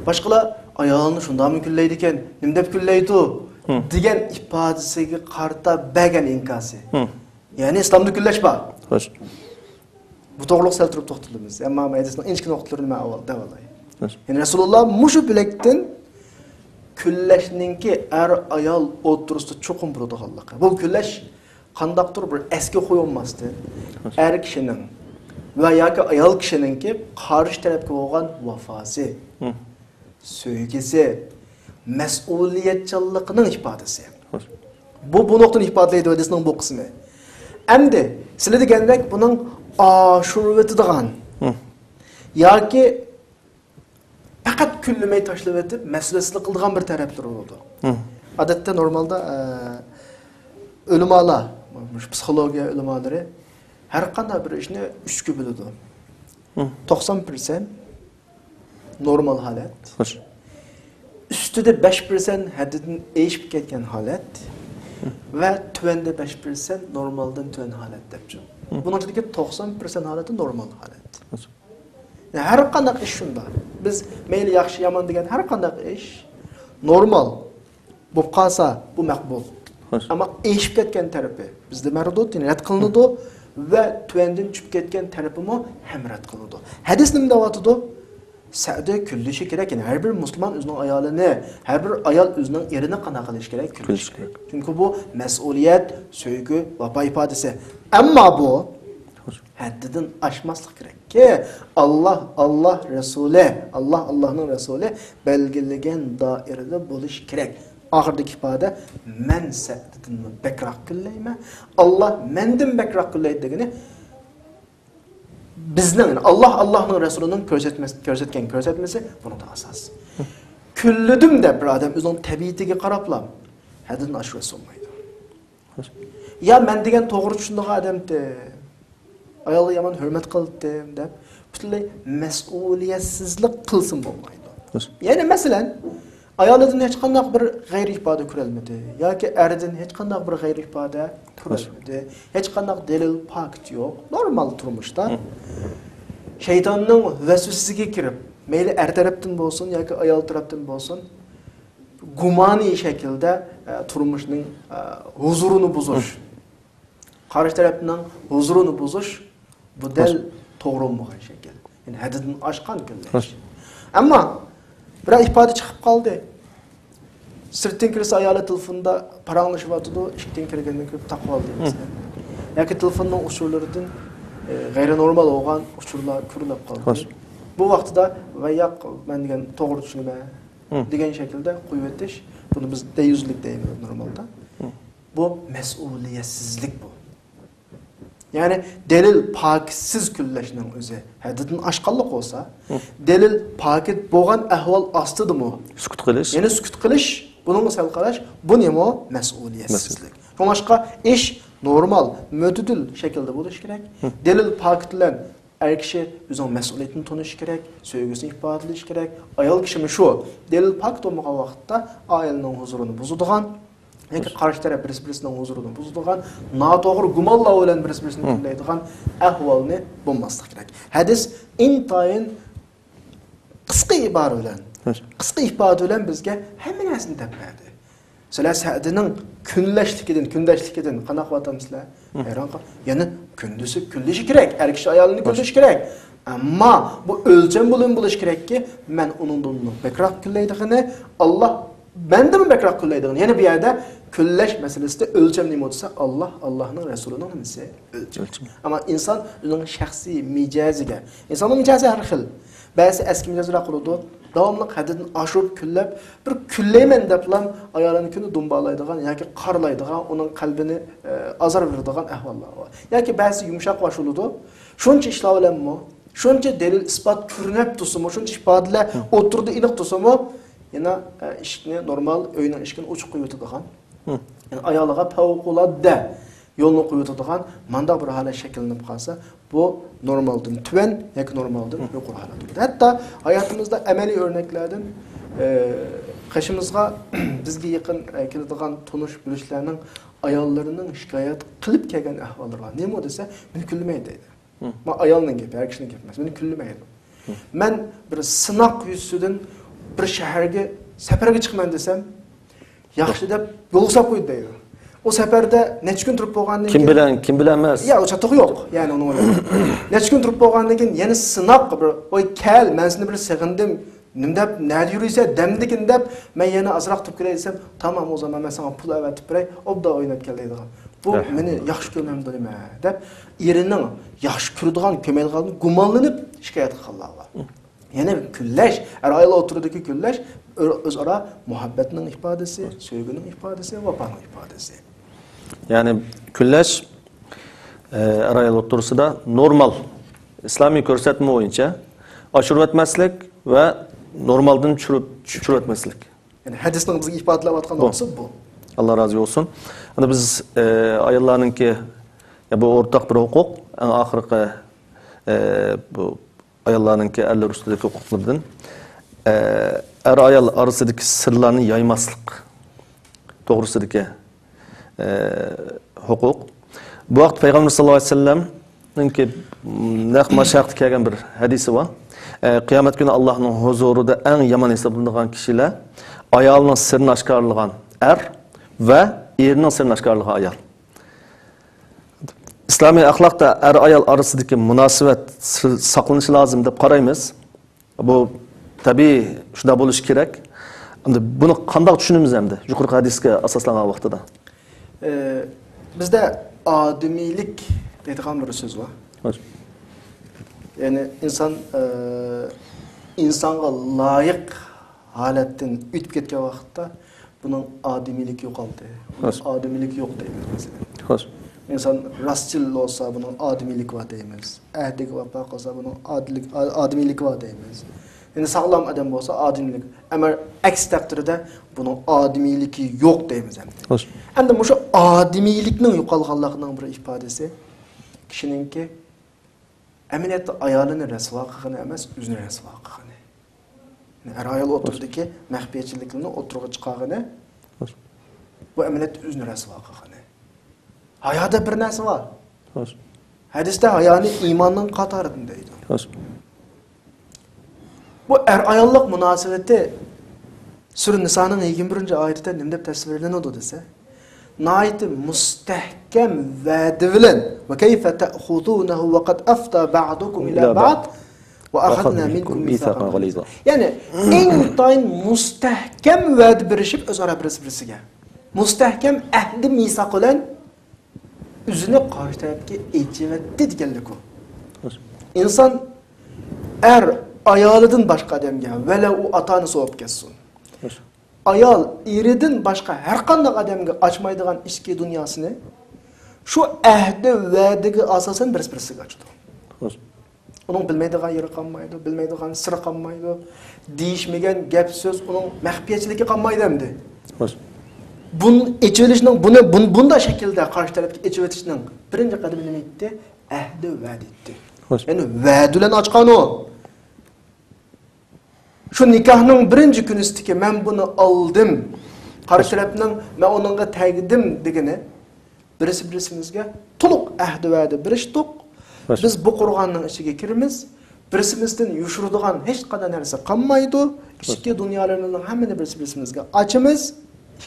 Boshqalar ayolni shundami kullaydi ekan, nima deb kullaydi degan ifodasiga qarta bergan inkasi. Ya'ni islomda kullash bor. Xo'sh. Bu to'g'riliq sal turib to'xtalamiz. Ammo hadisning inchki nuqtalarini men avval davolay. Ya'ni Rasululloh mushu bilakdan kullashninki ayol o'tirisida cho'qim bo'ladiganligi. Bu kullash qandaqdir bir eski qo'yilmasdi. Kishining va yoki ayol kishininki qarshi tarafga bo'lgan vafosi, sevgisi, mas'uliyatchanligining ifodasi. Bu nuqtani ifodalaydi hadisning bu qismi. Endi sizlar degandek buning oshirib yoki faqat kullamay tashlab o'tib masalasini qildigan bir taraflar bo'ldi. Odatda normalda ulamolar, psixologiya ulamolari har qanday bir ishni 3 ga bo'ladi. 90% normal holat. Ustida 5% haddidan eshib ketgan holat va tuanda 5% normaldan tuan holat debchi. Bunun ichidagi 90% holati normal holat. Yani har qanday ish shunda. Biz mayli yaxshi yomon degan har qanday ish normal bo'lib qolsa, bu maqbul. Ammo eshib ketgan tarafi bizda mardud, ya'ni rad qilinadi va tuandan tushib ketgan tarafi mo ham rad qilinadi. Hadis nima deyotdi? Sa'da kullishi kerak. Yani her bir Müslüman o'zining ayolini, her bir ayol o'zining erini qana qilish kerak, kullishi kerak. Chunki bu mas'uliyat, sevgi va ifodasi. Ammo bu haddidan oshmaslik kerak. Ki Allohning Rasuli belgilagan doirada bo'lish kerak. Oxirdagi ifoda men sa'didan bekroq kullayman. Allah mendan bekroq kullaydi degani bizning Allohning Rasulining ko'rsatgan ko'rsatmasi buning asos. Kulladim deb bir odam o'zining tabiatiga qarablam haddan oshib solmaydi. Ya men degan to'g'ri tushundigan odamda ayolga yomon hurmat qildim deb butunlay mas'uliyatsizlik qilsin bo'lmaydi. Ya'ni masalan ayolidan hech qanday bir g'ayri ifoda ko'rolmadi yoki erdan hech qanday bir g'ayri ifoda ko'rolmadi. Hech qanday dalil fakt yo'q. Normal turmushda shaytonning vasvasasiga kirib, mayli er tarafdan bo'lsin yoki ayol tarafdan bo'lsin, gumoniy shaklda turmushning huzurini buzish, qarshi tarafning huzurini buzish bu dal to'g'ri bo'lmagan shakl. Ya'ni haddan oshgan kullash. Ammo bir ifoda chiqib qoldi. Sirtdan kirsa ayoli telefonda paranglashibdi, ishdan kirgandan kirib taqib oldi masalan. Yoki telefonning usullaridan g'ayri normal bo'lgan usullar ko'rilib qoldi. Bu vaqtda va yoq men degan to'g'ri tushunma degan shaklda qo'yib o'tish, buni biz deyuzlik deymiz normalda. Bu mas'uliyatsizlik bu. Yani delil pakitsiz kullashning o'zi haddidan oshganlik bo'lsa, delil pakit bo'lgan ahvol ostidimi? Sukut qilish. Ya'ni sukut qilish, buni misol qarash, bu nima? Mas'uliyatsizlik. Boshqa ish normal, mo'tadil shaklda bo'lish kerak. Delil pakit bilan er kishi o'zining mas'uliyatini tonishi kerak, sevgisini ifodalash kerak. Ayol kishimi shu, delil pakit bo'lmagan vaqtda ayolning huzurini buzadigan yoki qarshi taraf bir-birisining huzurini buzadigan, noto'g'ri gumonlar bilan bir-birisini kullaydigan ahvolni bo'lmaslik kerak. Hadis intayin qisqa iboda bilan bizga hamma narsani deb berdi. Sizlar Sa'dining kundashligidan qanaqa vatamsizlar? Hayron qol. Ya'ni kundusi kullishi kerak, er kishi ayolini kullashi kerak. Ammo bu o'lcham bo'lish kerakki, men uningdan bekroq kullaydigini, Alloh bende mi bekrak külleydin? Yani bir yerde külleş meselesi de ölçem neymi olsa Allah'ın Resulü'nün nimesi ölçem. Ama insan onun şahsi micaziga. İnsanın micazi her xil. Bazı eski micazlar kuruldu. Davamlı hadidin aşırıp küllep bir külleymen deplam ayarını günü dumbalaydıgan yoki qarlaydıgan onun kalbini azar verdigan ahvallar var. Yoki bazı yumuşak başuludu. Şuncha ishlab bilanmi? Şuncha delil isbot ko'rinib tursa-mu, şuncha ifodalar o'tirdi aniq tursa-mu, yana ishni normal o'yinning ishini o'chib qo'yib o'tadigan. Yani ayoliga favqulodda yo'lni qo'yib o'tadigan manda bir holat shakllanib qolsa, bu normaldan tuvan yoki normaldan yuqori holatdir. Hatto hayotimizda amaliy o'rnaklardan qashimizga bizga yaqin keladigan tonish bilishlarning ayollarining shikoyat qilib kelgan ahvollari bor. Nima desa, meni kulmaydi deydi. Men ayolning gapi, har kishining gapi emas. Meni kulmaydi. Men bir sinoq yuzidan bir shaharga safarga chiqman desam, yaxshi deb yo'l solib qo'ydi deydi. O seferde neçə gün turib bolğandan keyin kim bilen emas. Ya o çatıq yo'q. Yani onu neçə gün turib bolğandan keyin yana sınaq bir oy kel men seni bir sig'indim. Nim deb nada yurisa damdikin deb men yana azroq turib kelay desam, tamam o zaman men sana pul avatib beray, obda o'ynab kel deydigan. Bu meni yaxshi ko'rmamdi nima deb erining yaxshi ko'radigan ko'maydigan gumonlanib shikoyat qilganlar. Yani küllash, ayol o'tirdiki küllash o'zaro muhabbatning ifodasi, sevgining ifodasi, vafoning ifodasi. Yani küllash ayol o'tirsida normal islomiy ko'rsatma bo'yicha oshirib o'tmaslik va normaldan tushirib o'tmaslik. Yani hadisning bizga ifodalayotgan narsa bu. Allah razı olsun. Hani biz ayollarınki ya bu ortak bir hukuk, en ahirki bu ayollarınki erler üstündeki hukuklardan er ayol arasındaki sırlarını yaymaslık doğrusundaki hukuk. Bu vakit Peygamber sallallahu aleyhi ve sellem'nin ki nekma şartı kelgen bir hadisi var. Kıyamet günü Allah'ın huzurunda en yaman hesaplanılan kişiler ayolının sırrını aşkarlayan er ve erinin sırrını aşkarlayan ayol. İslami ahlakta er ayol arasındaki münasebet saklanışı lazım deb qaraymiz. Bu tabii şunda bo'lish kerak. Buni qanday tushunamiz endi? Yuqorqi hadisga asoslangan vaqtida. Bizda odimiylik deydigan bir so'z bor. Yani insonga loyiq holatdan o'tib ketgan vaqtda bunun odimiylik yo'qoldi. Odimiylik yo'q deymiz. İnsan rastçıl olsa bunun adimilik var deyimiz. Ehdik vapa olsa bunun adimilik var deyimiz. Yani sağlam adam olsa adimilik. Ama aks takdirde bunun adimiliki yok deyimiz. Hem de şu adimiliknin yo'qolganligining bir ifodasi kishininki eminetli ayolini rasvo qilgani emas, o'zini rasvo qilgani. Yani ayol o'tirdiki, maxfiyatchilikni o'tirg'i chiqargani. Bu eminat o'zini rasvo qilgani. Hayada bir narsa var. Hadiste hayani imanın qatarıdır deydi. Bu ayollik münasebeti Sure Nisa'nın 21. ayetinde nimde tasvirleniyordu dese. Nayeti mustahkem va'di bilan ve keyfe ta'khudunahu ve kad afta ba'dukum ila ba'd ve akhadna minkum mithaqan ghalidha. Yani en tayin mustahkem va'di berishib o'zaro birisiga. Mustahkem ahdi misaq bilan üzüne karşı tarafki ecivetti diyenlik o. İnsan ayalıdan başka adam gel, vele o atanı soğup kessin. Ayal iridin başka her kandak adamga açmaydıgan işki dünyasını şu ehdi verdigi asasen birisi kaçtı. Onun bilmeydiğin yeri kalmaydı, bilmeydiğin sırrı kalmaydı, değişmegen gap söz onun mahfiyetçiliği kalmaydı emdi. Bunun içerisinin bunda şekilde karşı taraftaki içerisinin birinci kademini ne etti? Ehdi vaad etti. Yani vaadülen açkan o. Şu nikahının birinci günüsteki ben bunu aldım. Karşı tarafının ben onunla təqdim degini birimizge toluk ehdi vaadi biriştik. Biz bu Kur'an'ın içine kirimiz. Birimizden yuşurduğun hiç kadar neresi kalmaydı. İşki dünyalarının hemini birimizge açımız.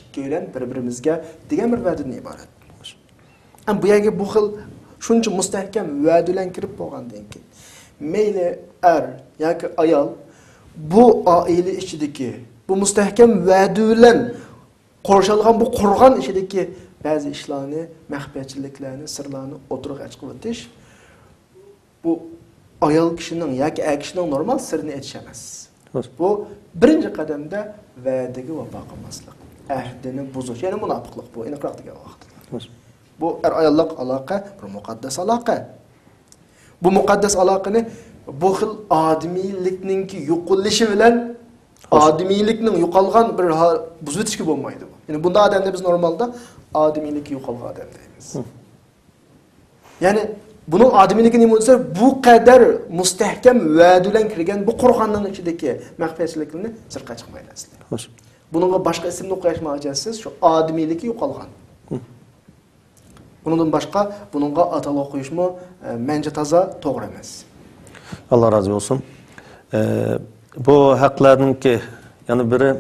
İkkilen birbirimizge degan bir va'dadan iborat. Bu yerga bu xil shuncha mustahkam va'dalar kirib bo'lgandan keyin mayli yoki ayol bu oila ichidagi bu mustahkam va'da bilan qo'rshilgan bu qurg'on ishidagi ba'zi ishlarni, maxfiyatchiliklarni, sirlarni o'tirib chiqib o'tish bu ayol kishining yoki kishining normal sirini aytish emas. Bu birinchi qadamda va'daga vafo qilmaslik, ahdini buzish, ya'ni munofiqlik bu, aniqroq degan vaqt. Bu ayollik aloqa bir muqaddas aloqa. Bu muqaddas aloqani bu xil odamiylikninki yo'qolishi bilan odamiylikning yo'qolgan bir buzib o'tishga bo'lmaydi. Ya'ni bunda odamda biz normalda odamiylik yo'qolgan odam deymiz. Ya'ni buning odamiyligi nima bo'lsa, bu qadar mustahkam va'da bilan kirgan bu qur'onning ichidagi maxfiyatchilikni sirqa chiqmaydi aslida. Buningga boshqa ismni qo'yishmoqchisiz, shu odamiyligi yo'qolgan. Bundan boshqa buningga atalib qo'yishmi menga toza to'g'ri emas. Allah razı olsun. Bu haqlarninki yani biri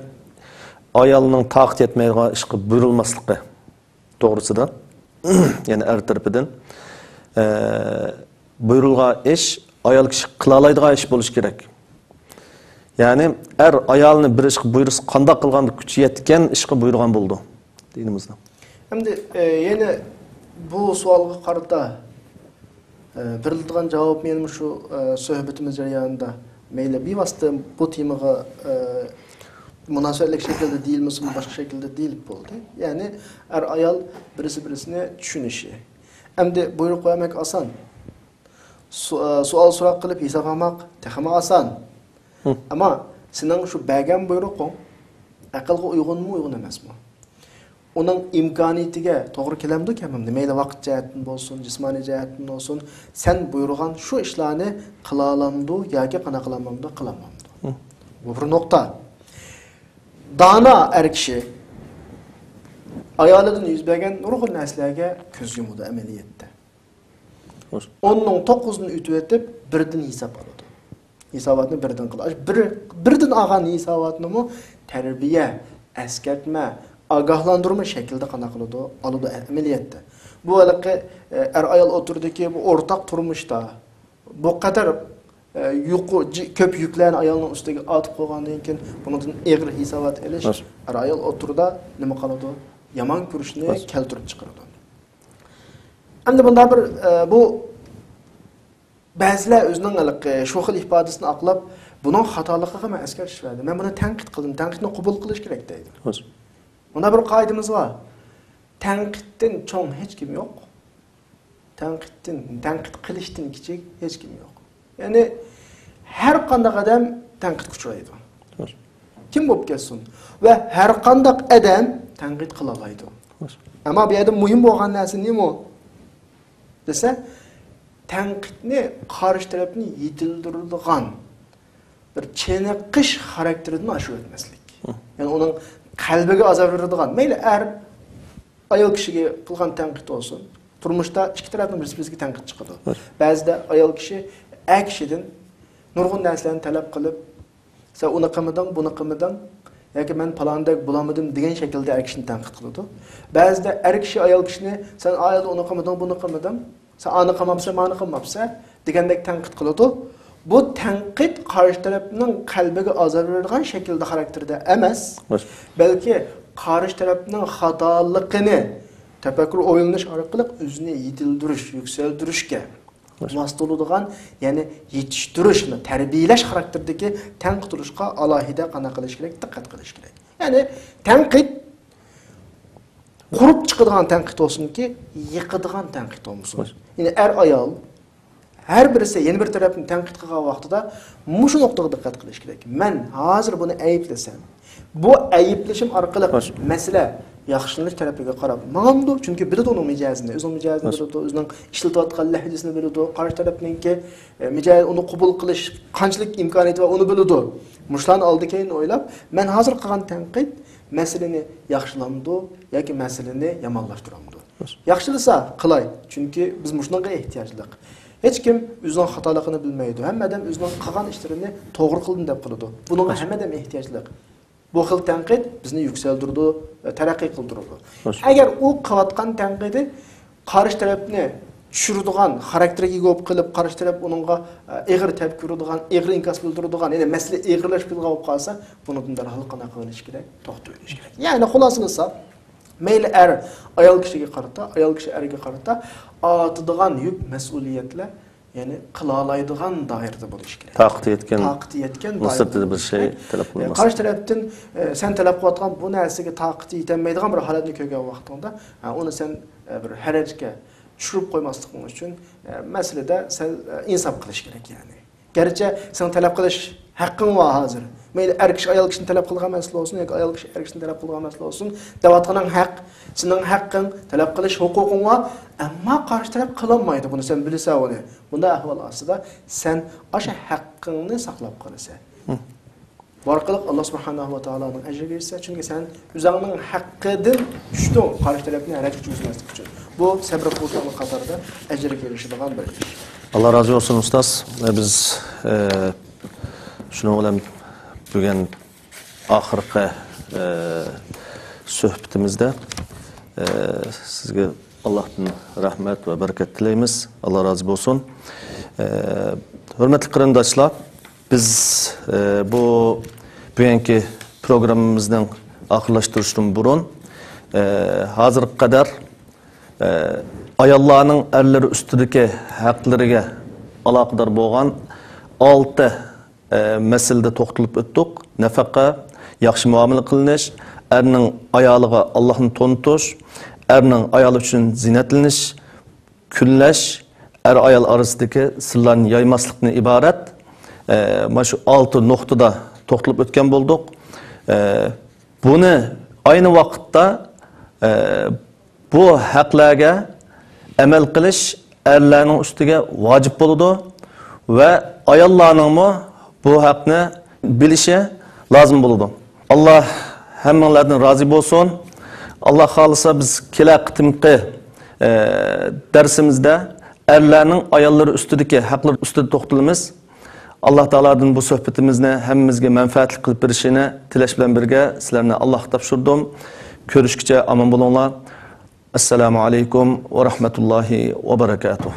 ayolning taqat etmaydigan ishga buyurilmasligi to'g'risida, ya'ni er tarafidan buyurilgan ish ayol kishi qila oladigan ish bo'lishi kerak. Ya'ni er ayolni bir ishga buyursa qanday qilganda kuchi yetgan ishga buyurgan bo'ldi dinimizda. Endi yana bu savolga qarata berilgan javob men shu suhbatimiz jarayonida mayli bevosita bu temaga munosabatli shaklda deyilmasa boshqa shaklda deyilib bo'ldi. Ya'ni er ayol birisi-birisini tushunishi. Endi buyruq qo'ymak oson. Savol so'roq qilib hisob olmoq texmi oson. Ammo sening shu bergan buyruqing aqlga uyg'unmi, uyg'un emasmi? Onun imkoniyatiga to'g'ri kelamdi kamimda, mayli vaqt jihatdan bo'lsin, jismoniy jihatdan bo'lsin, sen buyurgan shu ishlarni qila olamdi yoki qana qilamamdi, qilamamdi. Bu bir nuqta. Dana er kishi ayolidan yuz bergan nurg'un narsalarga ko'z yumadi amaliyotda. 10ning 9'unu o'tib o'tib, birdan hisob oladi. Hisobotni birdan qiladi. Birdan olgan hisobotni tarbiya, eskartma, agahlandırma şekilde kana kılıdı, alıdı ameliyatda. Bu alaka er ayol oturdaki bu ortak turmuşta bu kadar köp yükleyen ayolun üstüge atıp koygandan keyin bunun ağır hisobat elish er ayol oturda nima qiladi? Yaman ko'rishni keltirib chiqaradi. Endi bunda bir bu ba'zilar o'zining shu xil ifodasini aqlab buning xatoligiga men eskartish berdi. Men buni tanqid qildim, tanqidni qabul qilish kerak deydi. Bunda bir qoidamiz var. Tanqiddan cho'ng hech kim yo'q. Tanqid qilishdan kichik hech kim yo'q. Ya'ni har qanday odam tanqidga uchraydi. Kim bo'lib kelsin va har qanday odam tanqid qila oladi. Ammo bu yerda muhim bo'lgan narsa nima? Desa, tanqidni qarshi tarafni yetildiradigan bir cheniqish xarakteridan oshib o'tmaslik. Ya'ni uning qalbiga azab beradigan, mayli ayol kishiga qilgan tanqid olsun. Turmushda ikki tarafdan birisi-biriga tanqid chiqadi. Ba'zida ayol kishi kishidan nurg'un narsalarni talab qilib, sen uni qilmading, buni qilmading, yoki men palondek bo'lamadim degan shaklda kishini tanqid qiladi. Ba'zida kishi ayol kishini sen ayolda uni qilmading, buni qilmading, sen ani qilmabsan, mani qilmabsan degandek tanqid qiladi. Bu tanqid qarshi tarafning qalbiga azor beradigan shaklda xarakterda emas, balki qarshi tarafning xatoligini tafakkur o'ylanish orqali o'zini yetildirish, yuksaltirishga mas'uladigan, ya'ni yetishtirishni, tarbiyalash xarakterdagi tanqid qilishga alohida qana qilish kerak, diqqat qilish kerak. Ya'ni tanqid qurib chiqadigan tanqid olsunki, yiqadigan tanqid olmasin. Ya'ni ayol her birisi yeni bir tarafını tanqid qilgan vaqtida mushu nuqtaga diqqat qilish kerak. Men hozir buni ayiblasam, bu ayiblashim orqali masala yaxshilanish tarafiga qarab ma'lumdir, chunki biladi uning mijozini, o'zining mijozini biladi, o'zining ishlatayotgan lahjasini biladi, qarshi tarafninki mijoz uni qabul qilish qanchalik imkoniyati va uni biladi. Mushlarni oldi keyin o'ylab, men hozir qilgan tanqid masalani yaxshilamdi yoki masalani yomonlashtiramdi. Yaxshilasa qilay, chunki biz mushunga ehtiyojliq. Hech kim o'zining xatoligini bilmaydi. Hammadan o'zining qilgan ishlarini to'g'ri qildim deb qiladi. Bunga hammadan ehtiyojliq. Bu xil tanqid bizni yuksaltirdi, taraqqiy qildirdi. Agar u qilayotgan tanqidi qarshi tarafni tushiradigan, xarakteriga ko'p qilib qarish taraf uningga eg'ir tep ko'radigan, eg'ir inkas bildiradigan, ya'ni masala eg'irlashib qolib qolsa, buni darhol qanaqa qilish kerak, to'xtab o'tish kerak. Ya'ni xulosasi mayli ayol kishiga qarata, ayol kishi erga qarata ortadigan yuk mas'uliyatlar, ya'ni qila oladigan doirada bo'lish kerak. Taqit yetgan mustartida bir şey talab qilmas. Qarshi tarafdan sen talab qilayotgan bu narsaga taqit yetmaydigan bir holatni ko'rgan vaqtingda, uni sen bir harajga tushirib qo'ymasliging uchun masalada sen insof qilish kerak yani. Garchi sen talab qilish haqqing bor hozir. Mayli er kishi ayol kishini talab qilgan masala olsun yoki ayol kishi er kishini talab qilgan masala olsun, davatganing haq, sening haqqing, talab qilish huquqing bor, ammo qarshi taraf qilolmaydi. Buni sen bilsa uni. Bunda ahvol ostida sen o'sha haqqingni saqlab qolasan. Bu orqali Alloh subhanahu va taoloning ajri bersa, chunki sen o'zingning haqqidan tushding, qarshi tarafni harajga tushmaslik uchun. Bu sabr qilgan qatorida ajr kelishadigan bir ish. Allah razı olsun ustaz. Biz şunu bilan bugun oxirgi suhbatimizda sizga Allohdan rahmat va barakat tilaymiz. Allah razı olsun. Hurmatli qarindoshlar, biz bu bugungi programmamizning oxirlashtirishdan burun hozirga qadar ayollarning erleri ustidagi haqlariga aloqador bo'lgan 6 masalada to'xtalib o'tdik. Nafaqa, yaxshi muomala qilinish, erning ayoliga Allohni to'ntish, erning ayoli uchun zinatlanish, kunlash, er ayol orasidagi sirlarni yaymaslikdan iborat. Mana shu 6 nuqtada to'xtalib o'tgan bo'ldik. Buni ayni vaqtda bu haqlarga amal qilish erlarning ustiga vojib bo'ladi va ayollarning bu haqni bilishi lozim bo'ladi. Alloh hammalardan rozi bo'lsin. Alloh xolisa biz kelar qitimqi darsimizda erlarning ayollari ustidagi haqlar ustida to'xtalamiz. Alloh taoladan bu suhbatimizni hammamizga manfaatli qilib berishini tilash bilan birga sizlarni Allohga topshirdim. Ko'rishguncha omon bo'linglar. Assalomu alaykum va rahmatullohi va barakatuh.